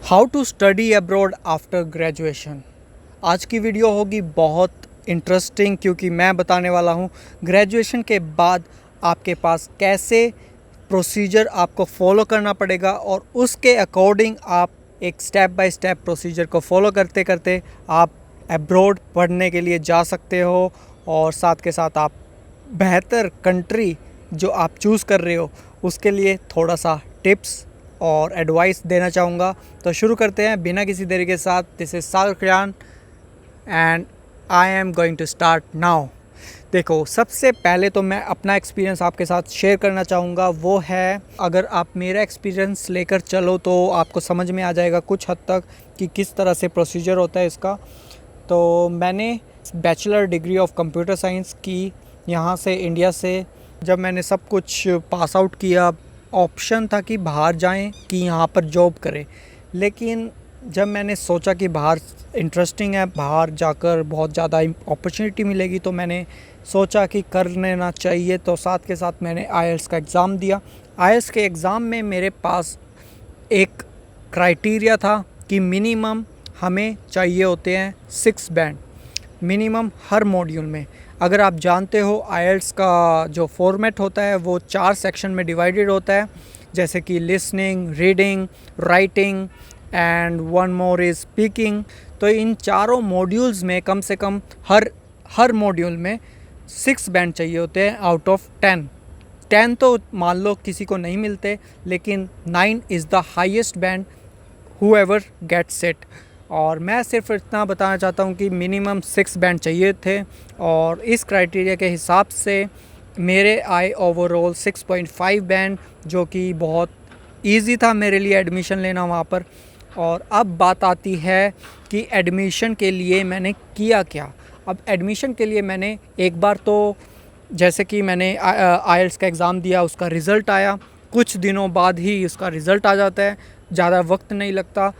How to study abroad after graduation. आज की video होगी बहुत इंटरेस्टिंग क्योंकि मैं बताने वाला हूँ ग्रेजुएशन के बाद आपके पास कैसे प्रोसीजर आपको फॉलो करना पड़ेगा और उसके अकॉर्डिंग आप एक स्टेप बाय स्टेप प्रोसीजर को फॉलो करते करते आप अब्रॉड पढ़ने के लिए जा सकते हो और साथ के साथ आप बेहतर कंट्री जो आप चूज़ कर रहे हो उसके लिए थोड़ा सा टिप्स और एडवाइस देना चाहूँगा। तो शुरू करते हैं बिना किसी देरी के साथ। This is Sagar Khayan and I am going to start now. देखो, सबसे पहले तो मैं अपना एक्सपीरियंस आपके साथ शेयर करना चाहूँगा। वो है, अगर आप मेरा एक्सपीरियंस लेकर चलो तो आपको समझ में आ जाएगा कुछ हद तक कि किस तरह से प्रोसीजर होता है इसका। तो मैंने bachelor degree of computer science की यहाँ से, इंडिया से। जब मैंने सब कुछ पास आउट किया, ऑप्शन था कि बाहर जाएं कि यहाँ पर जॉब करें, लेकिन जब मैंने सोचा कि बाहर इंटरेस्टिंग है, बाहर जाकर बहुत ज़्यादा अपॉर्चुनिटी मिलेगी, तो मैंने सोचा कि कर लेना चाहिए। तो साथ के साथ मैंने आईएलटीएस का एग्ज़ाम दिया। आईएलटीएस के एग्ज़ाम में मेरे पास एक क्राइटेरिया था कि मिनिमम हमें चाहिए होते हैं 6 बैंड मिनिमम हर मॉड्यूल में। अगर आप जानते हो, आईएलटीएस का जो फॉर्मेट होता है वो 4 सेक्शन में डिवाइडेड होता है, जैसे कि listening, reading, writing and one more is speaking. तो इन चारों मॉड्यूल्स में कम से कम हर मॉड्यूल में 6 बैंड चाहिए होते हैं आउट ऑफ 10 तो मान लो किसी को नहीं मिलते, लेकिन 9 is the highest band whoever gets it। और मैं सिर्फ इतना बताना चाहता हूँ कि मिनिमम 6 बैंड चाहिए थे और इस क्राइटेरिया के हिसाब से मेरे आए ओवरऑल 6.5 बैंड, जो कि बहुत इजी था मेरे लिए एडमिशन लेना वहाँ पर। और अब बात आती है कि एडमिशन के लिए मैंने किया क्या। अब एडमिशन के लिए मैंने एक बार तो, जैसे कि मैंने आईएलटीएस का एग्ज़ाम दिया, उसका रिज़ल्ट आया, कुछ दिनों बाद ही उसका रिज़ल्ट आ जाता है, ज़्यादा वक्त नहीं लगता।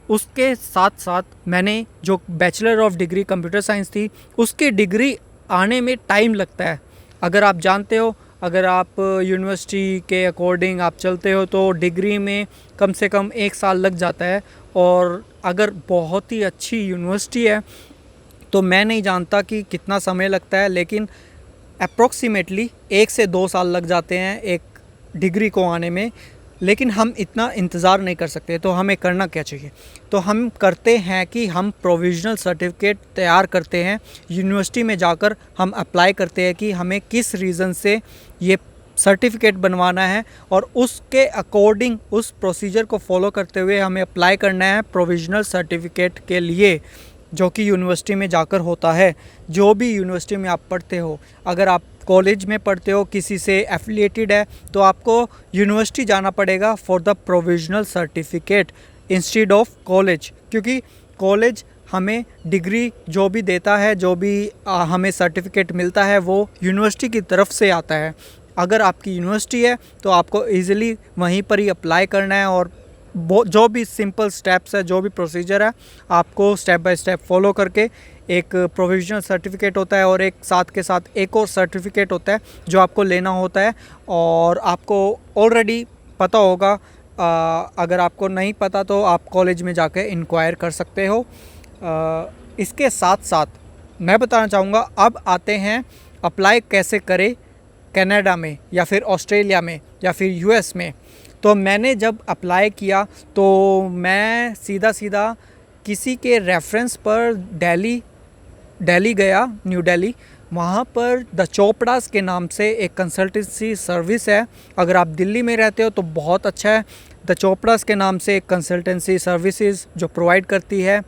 उसके साथ साथ मैंने जो bachelor of degree computer science थी, उसकी डिग्री आने में टाइम लगता है। अगर आप जानते हो, अगर आप यूनिवर्सिटी के अकॉर्डिंग आप चलते हो तो डिग्री में कम से कम 1 साल लग जाता है। और अगर बहुत ही अच्छी यूनिवर्सिटी है तो मैं नहीं जानता कि कितना समय लगता है, लेकिन अप्रॉक्सीमेटली 1 से 2 साल लग जाते हैं एक डिग्री को आने में। लेकिन हम इतना इंतज़ार नहीं कर सकते, तो हमें करना क्या चाहिए? तो हम करते हैं कि हम प्रोविज़नल सर्टिफिकेट तैयार करते हैं। यूनिवर्सिटी में जाकर हम अप्लाई करते हैं कि हमें किस रीज़न से ये सर्टिफिकेट बनवाना है, और उसके अकॉर्डिंग उस प्रोसीजर को फॉलो करते हुए हमें अप्लाई करना है प्रोविज़नल सर्टिफिकेट के लिए, जो कि यूनिवर्सिटी में जाकर होता है। जो भी यूनिवर्सिटी में आप पढ़ते हो, अगर आप कॉलेज में पढ़ते हो, किसी से एफिलिएटेड है, तो आपको यूनिवर्सिटी जाना पड़ेगा for the provisional certificate instead of college, क्योंकि कॉलेज हमें डिग्री जो भी देता है, जो भी हमें सर्टिफिकेट मिलता है, वो यूनिवर्सिटी की तरफ से आता है। अगर आपकी यूनिवर्सिटी है तो आपको ईज़िली वहीं पर ही अप्लाई करना है, और जो भी सिंपल स्टेप्स है, जो भी प्रोसीजर है, आपको स्टेप बाय स्टेप फॉलो करके एक प्रोविज़नल सर्टिफिकेट होता है और एक साथ के साथ एक और सर्टिफिकेट होता है जो आपको लेना होता है। और आपको ऑलरेडी पता होगा, अगर आपको नहीं पता तो आप कॉलेज में जाकर इंक्वायर कर सकते हो। इसके साथ साथ मैं बताना चाहूँगा, अब आते हैं अप्लाई कैसे करें कनाडा में या फिर ऑस्ट्रेलिया में या फिर यूएस में। तो मैंने जब अप्लाई किया तो मैं सीधा किसी के रेफरेंस पर दिल्ली गया, न्यू दिल्ली। वहाँ पर द चोपड़ास के नाम से एक कंसल्टेंसी सर्विस है। अगर आप दिल्ली में रहते हो तो बहुत अच्छा है। द चोपड़ास के नाम से एक कंसल्टेंसी सर्विसेज जो प्रोवाइड करती है,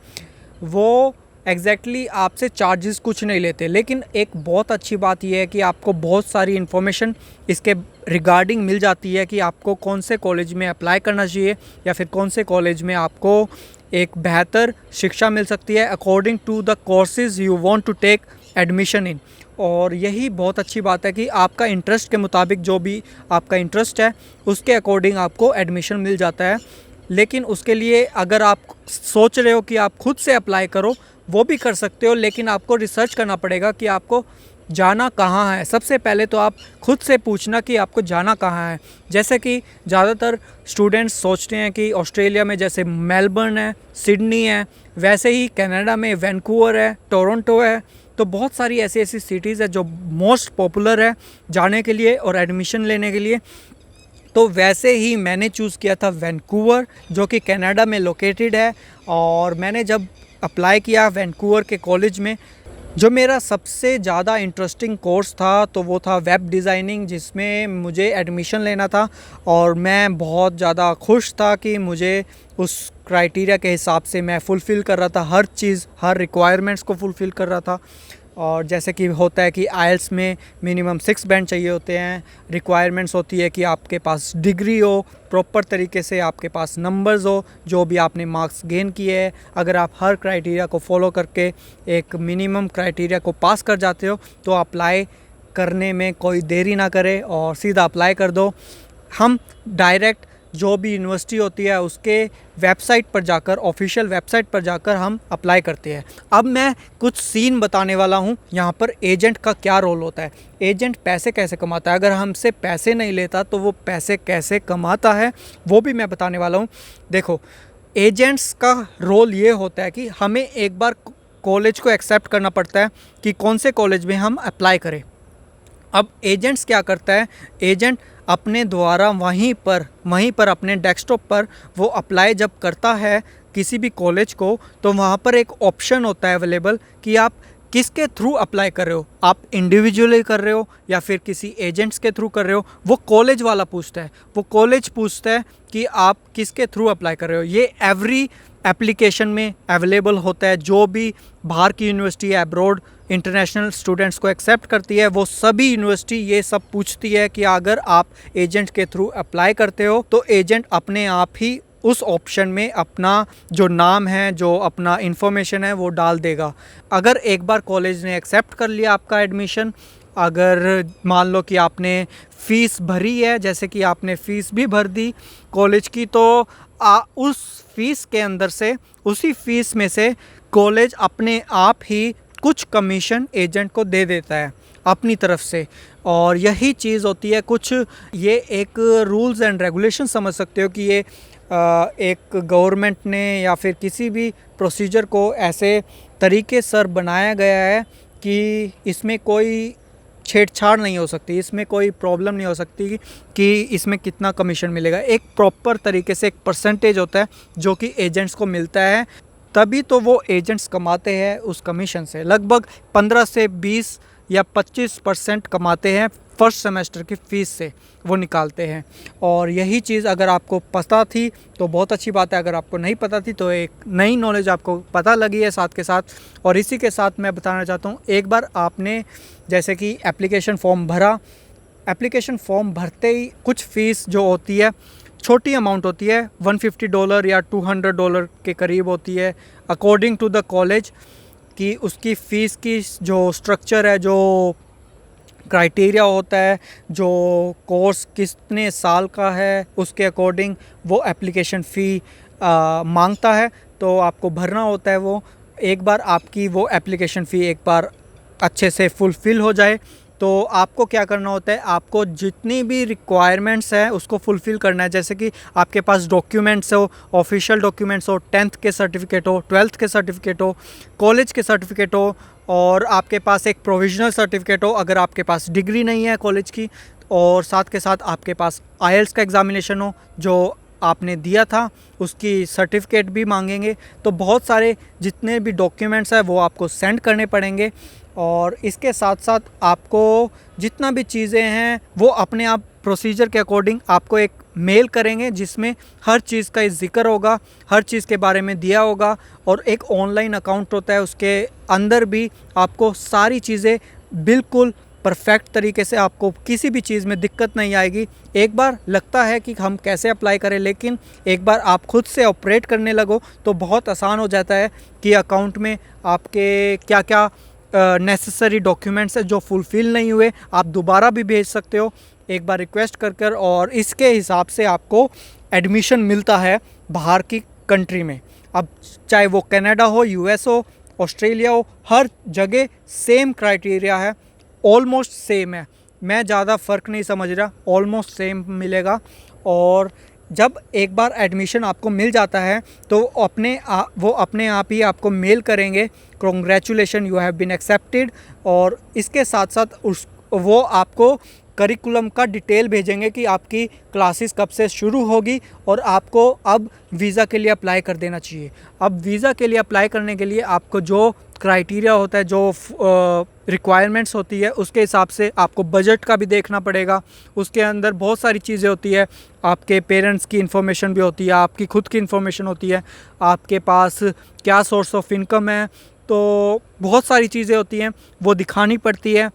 वो एग्जैक्टली आपसे चार्जेस कुछ नहीं लेते, लेकिन एक बहुत अच्छी बात यह है कि आपको बहुत सारी इन्फॉर्मेशन इसके रिगार्डिंग मिल जाती है कि आपको कौन से कॉलेज में अप्लाई करना चाहिए या फिर कौन से कॉलेज में आपको एक बेहतर शिक्षा मिल सकती है according to the courses you want to take admission in. और यही बहुत अच्छी बात है कि आपका इंटरेस्ट के मुताबिक, जो भी आपका इंटरेस्ट है उसके अकॉर्डिंग आपको एडमिशन मिल जाता है। लेकिन उसके लिए अगर आप सोच रहे हो कि आप खुद से अप्लाई करो, वो भी कर सकते हो, लेकिन आपको रिसर्च करना पड़ेगा कि आपको जाना कहाँ है। सबसे पहले तो आप खुद से पूछना कि आपको जाना कहाँ है। जैसे कि ज़्यादातर स्टूडेंट्स सोचते हैं कि ऑस्ट्रेलिया में जैसे मेलबर्न है, सिडनी है, वैसे ही कनाडा में वैंकूवर है, टोरंटो है। तो बहुत सारी ऐसी ऐसी सिटीज़ है जो मोस्ट पॉपुलर है जाने के लिए और एडमिशन लेने के लिए। तो वैसे ही मैंने चूज़ किया था वैंकूवर, जो कि कनाडा में लोकेटेड है। और मैंने जब अप्लाई किया वैंकूवर के कॉलेज में, जो मेरा सबसे ज़्यादा इंटरेस्टिंग कोर्स था तो वो था वेब डिज़ाइनिंग, जिसमें मुझे एडमिशन लेना था। और मैं बहुत ज़्यादा खुश था कि मुझे उस क्राइटेरिया के हिसाब से मैं फुलफ़िल कर रहा था, हर चीज़, हर रिक्वायरमेंट्स को फुलफ़िल कर रहा था। और जैसे कि होता है कि आइल्स में मिनिमम 6 बैंड चाहिए होते हैं, रिक्वायरमेंट्स होती है कि आपके पास डिग्री हो, प्रॉपर तरीके से आपके पास नंबर्स हो, जो भी आपने मार्क्स गेन किए हैं। अगर आप हर क्राइटेरिया को फॉलो करके एक मिनिमम क्राइटेरिया को पास कर जाते हो तो अप्लाई करने में कोई देरी ना करें और सीधा अप्लाई कर दो। हम डायरेक्ट जो भी यूनिवर्सिटी होती है उसके वेबसाइट पर जाकर, ऑफिशियल वेबसाइट पर जाकर हम अप्लाई करते हैं। अब मैं कुछ सीन बताने वाला हूँ यहाँ पर एजेंट का क्या रोल होता है, एजेंट पैसे कैसे कमाता है, अगर हमसे पैसे नहीं लेता तो वो पैसे कैसे कमाता है, वो भी मैं बताने वाला हूँ। देखो, एजेंट्स का रोल ये होता है कि हमें एक बार कॉलेज को एक्सेप्ट करना पड़ता है कि कौन से कॉलेज में हम अप्लाई करें। अब एजेंट्स क्या करता है, एजेंट अपने द्वारा वहीं पर अपने डेस्कटॉप पर वो अप्लाई जब करता है किसी भी कॉलेज को, तो वहाँ पर एक ऑप्शन होता है अवेलेबल कि आप किसके थ्रू अप्लाई कर रहे हो, आप इंडिविजुअली कर रहे हो या फिर किसी एजेंट्स के थ्रू कर रहे हो। वो कॉलेज वाला पूछता है, वो कॉलेज पूछता है कि आप किसके थ्रू अप्लाई कर रहे हो। ये एवरी एप्लीकेशन में अवेलेबल होता है। जो भी बाहर की यूनिवर्सिटी है, अब्रॉड इंटरनेशनल स्टूडेंट्स को एक्सेप्ट करती है, वो सभी यूनिवर्सिटी ये सब पूछती है कि अगर आप एजेंट के थ्रू अप्लाई करते हो तो एजेंट अपने आप ही उस ऑप्शन में अपना जो नाम है, जो अपना इंफॉर्मेशन है वो डाल देगा। अगर एक बार कॉलेज ने एक्सेप्ट कर लिया आपका एडमिशन, अगर मान लो कि आपने फ़ीस भरी है, जैसे कि आपने फ़ीस भी भर दी कॉलेज की, तो उस फीस के अंदर से, उसी फीस में से कॉलेज अपने आप ही कुछ कमीशन एजेंट को दे देता है अपनी तरफ से। और यही चीज़ होती है कुछ, ये एक रूल्स एंड रेगुलेशन समझ सकते हो कि ये एक गवर्नमेंट ने या फिर किसी भी प्रोसीजर को ऐसे तरीके से बनाया गया है कि इसमें कोई छेड़छाड़ नहीं हो सकती, इसमें कोई प्रॉब्लम नहीं हो सकती कि इसमें कितना कमीशन मिलेगा। एक प्रॉपर तरीके से एक परसेंटेज होता है जो कि एजेंट्स को मिलता है, तभी तो वो एजेंट्स कमाते हैं उस कमीशन से। लगभग 15 से 20 या 25% कमाते हैं फर्स्ट सेमेस्टर की फ़ीस से, वो निकालते हैं। और यही चीज़ अगर आपको पता थी तो बहुत अच्छी बात है, अगर आपको नहीं पता थी तो एक नई नॉलेज आपको पता लगी है साथ के साथ। और इसी के साथ मैं बताना चाहता हूँ, एक बार आपने जैसे कि एप्लीकेशन फॉर्म भरा, एप्लीकेशन फॉर्म भरते ही कुछ फ़ीस जो होती है, छोटी अमाउंट होती है, $150 या $200 के करीब होती है अकॉर्डिंग टू द कॉलेज, कि उसकी फ़ीस की जो स्ट्रक्चर है, जो क्राइटेरिया होता है, जो कोर्स कितने साल का है, उसके अकॉर्डिंग वो एप्लीकेशन फ़ी मांगता है, तो आपको भरना होता है वो। एक बार आपकी वो एप्लीकेशन फ़ी एक बार अच्छे से फुलफ़िल हो जाए तो आपको क्या करना होता है, आपको जितनी भी रिक्वायरमेंट्स है उसको फुलफ़िल करना है। जैसे कि आपके पास डॉक्यूमेंट्स हो, ऑफिशियल डॉक्यूमेंट्स हो, 10th के सर्टिफिकेट हो, 12th के सर्टिफिकेट हो, कॉलेज के सर्टिफिकेट हो, और आपके पास एक प्रोविजनल सर्टिफिकेट हो अगर आपके पास डिग्री नहीं है कॉलेज की, और साथ के साथ आपके पास आईएलटीएस का एग्ज़ामिनेशन हो जो आपने दिया था, उसकी सर्टिफिकेट भी मांगेंगे। तो बहुत सारे जितने भी डॉक्यूमेंट्स हैं वो आपको सेंड करने पड़ेंगे। और इसके साथ साथ आपको जितना भी चीज़ें हैं वो अपने आप प्रोसीजर के अकॉर्डिंग आपको एक मेल करेंगे, जिसमें हर चीज़ का ज़िक्र होगा, हर चीज़ के बारे में दिया होगा। और एक ऑनलाइन अकाउंट होता है, उसके अंदर भी आपको सारी चीज़ें बिल्कुल परफेक्ट तरीके से, आपको किसी भी चीज़ में दिक्कत नहीं आएगी। एक बार लगता है कि हम कैसे अप्लाई करें, लेकिन एक बार आप खुद से ऑपरेट करने लगो तो बहुत आसान हो जाता है कि अकाउंट में आपके क्या क्या नेसेसरी डॉक्यूमेंट्स है जो फुलफ़िल नहीं हुए, आप दोबारा भी भेज सकते हो एक बार रिक्वेस्ट कर। और इसके हिसाब से आपको एडमिशन मिलता है बाहर की कंट्री में। अब चाहे वो कनाडा हो, यूएस हो, ऑस्ट्रेलिया हो, हर जगह सेम क्राइटेरिया है। ऑलमोस्ट सेम है, मैं ज़्यादा फ़र्क नहीं समझ रहा, ऑलमोस्ट सेम मिलेगा। और जब एक बार एडमिशन आपको मिल जाता है तो वो अपने आप ही आपको मेल करेंगे, congratulation you have been accepted. और इसके साथ साथ वो आपको करिकुलम का डिटेल भेजेंगे कि आपकी क्लासेस कब से शुरू होगी और आपको अब वीज़ा के लिए अप्लाई कर देना चाहिए। अब वीज़ा के लिए अप्लाई करने के लिए आपको जो क्राइटेरिया होता है, जो रिक्वायरमेंट्स होती है, उसके हिसाब से आपको बजट का भी देखना पड़ेगा। उसके अंदर बहुत सारी चीज़ें होती है, आपके पेरेंट्स की इन्फॉर्मेशन भी होती है, आपकी खुद की इन्फॉर्मेशन होती है, आपके पास क्या सोर्स ऑफ इनकम है, तो बहुत सारी चीज़ें होती हैं वो दिखानी पड़ती है।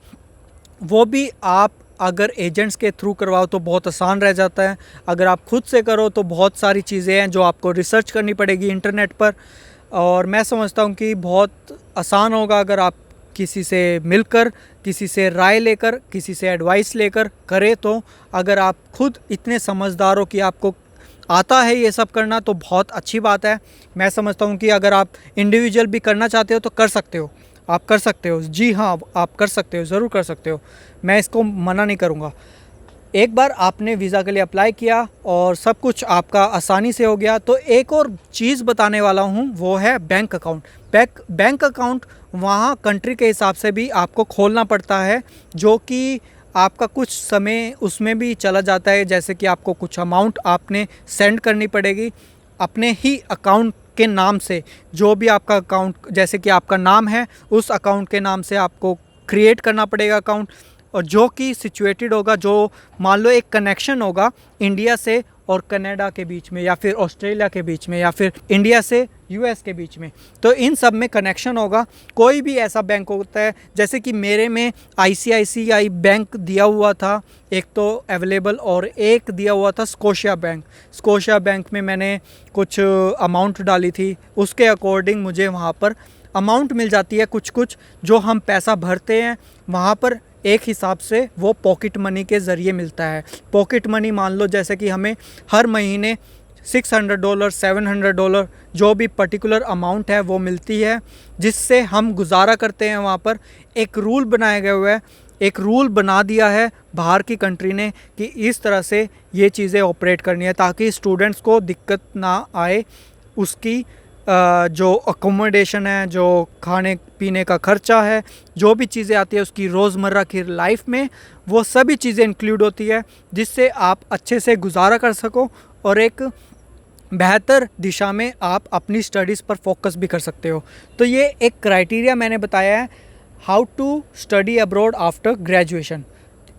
वो भी आप अगर एजेंट्स के थ्रू करवाओ तो बहुत आसान रह जाता है, अगर आप खुद से करो तो बहुत सारी चीज़ें हैं जो आपको रिसर्च करनी पड़ेगी इंटरनेट पर। और मैं समझता हूँ कि बहुत आसान होगा अगर आप किसी से मिलकर, किसी से राय लेकर, किसी से एडवाइस लेकर करें। तो अगर आप खुद इतने समझदार हो कि आपको आता है ये सब करना तो बहुत अच्छी बात है। मैं समझता हूँ कि अगर आप इंडिविजुअल भी करना चाहते हो तो कर सकते हो, आप कर सकते हो। जी हाँ, आप कर सकते हो, ज़रूर कर सकते हो, मैं इसको मना नहीं करूँगा। एक बार आपने वीज़ा के लिए अप्लाई किया और सब कुछ आपका आसानी से हो गया तो एक और चीज़ बताने वाला हूँ, वो है बैंक अकाउंट। बैंक अकाउंट वहाँ कंट्री के हिसाब से भी आपको खोलना पड़ता है, जो कि आपका कुछ समय उसमें भी चला जाता है। जैसे कि आपको कुछ अमाउंट आपने सेंड करनी पड़ेगी अपने ही अकाउंट के नाम से, जो भी आपका अकाउंट, जैसे कि आपका नाम है उस अकाउंट के नाम से आपको क्रिएट करना पड़ेगा अकाउंट, और जो कि सिचुएटेड होगा, जो मान लो एक कनेक्शन होगा इंडिया से और कनाडा के बीच में, या फिर ऑस्ट्रेलिया के बीच में, या फिर इंडिया से यूएस के बीच में, तो इन सब में कनेक्शन होगा। कोई भी ऐसा बैंक होता है, जैसे कि मेरे में आईसीआईसीआई बैंक दिया हुआ था एक तो अवेलेबल, और एक दिया हुआ था स्कोशिया बैंक। स्कोशिया बैंक में मैंने कुछ अमाउंट डाली थी, उसके अकॉर्डिंग मुझे वहाँ पर अमाउंट मिल जाती है कुछ कुछ, जो हम पैसा भरते हैं वहाँ पर एक हिसाब से वो पॉकेट मनी के ज़रिए मिलता है। पॉकेट मनी मान लो जैसे कि हमें हर महीने $600 $700 जो भी पर्टिकुलर अमाउंट है वो मिलती है, जिससे हम गुजारा करते हैं। वहाँ पर एक रूल बनाया गया हुआ है, एक रूल बना दिया है बाहर की कंट्री ने कि इस तरह से ये चीज़ें ऑपरेट करनी है ताकि स्टूडेंट्स को दिक्कत ना आए। उसकी जो अकोमोडेशन है, जो खाने पीने का खर्चा है, जो भी चीज़ें आती है उसकी रोज़मर्रा की लाइफ में, वो सभी चीज़ें इंक्लूड होती है, जिससे आप अच्छे से गुजारा कर सको और एक बेहतर दिशा में आप अपनी स्टडीज़ पर फोकस भी कर सकते हो। तो ये एक क्राइटेरिया मैंने बताया है, how to study abroad after graduation.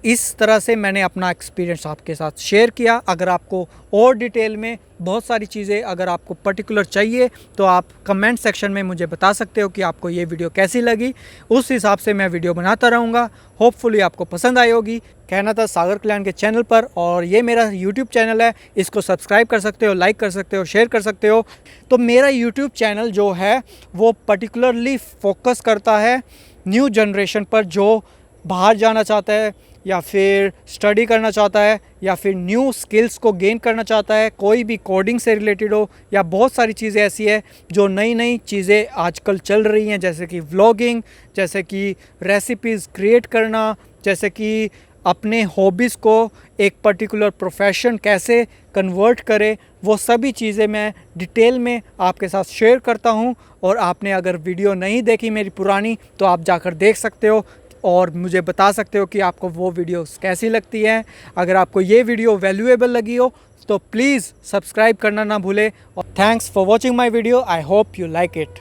इस तरह से मैंने अपना एक्सपीरियंस आपके साथ शेयर किया। अगर आपको और डिटेल में बहुत सारी चीज़ें, अगर आपको पर्टिकुलर चाहिए तो आप कमेंट सेक्शन में मुझे बता सकते हो कि आपको ये वीडियो कैसी लगी। उस हिसाब से मैं वीडियो बनाता रहूँगा। होपफुली आपको पसंद आई होगी। कहना था सागर कल्याण के चैनल पर, और ये मेरा यूट्यूब चैनल है, इसको सब्सक्राइब कर सकते हो, लाइक कर सकते हो, शेयर कर सकते हो। तो मेरा यूट्यूब चैनल जो है वो पर्टिकुलरली फोकस करता है न्यू जनरेशन पर, जो बाहर जाना चाहता है या फिर स्टडी करना चाहता है या फिर न्यू स्किल्स को गेन करना चाहता है, कोई भी कोडिंग से रिलेटेड हो, या बहुत सारी चीज़ें ऐसी है जो नई नई चीज़ें आजकल चल रही हैं, जैसे कि व्लॉगिंग, जैसे कि रेसिपीज़ क्रिएट करना, जैसे कि अपने हॉबीज़ को एक पर्टिकुलर प्रोफेशन कैसे कन्वर्ट करे, वो सभी चीज़ें मैं डिटेल में आपके साथ शेयर करता हूँ। और आपने अगर वीडियो नहीं देखी मेरी पुरानी तो आप जाकर देख सकते हो और मुझे बता सकते हो कि आपको वो वीडियोस कैसी लगती हैं। अगर आपको ये वीडियो वैल्यूएबल लगी हो तो प्लीज़ सब्सक्राइब करना ना भूलें। और thanks for watching my video, I hope you like it.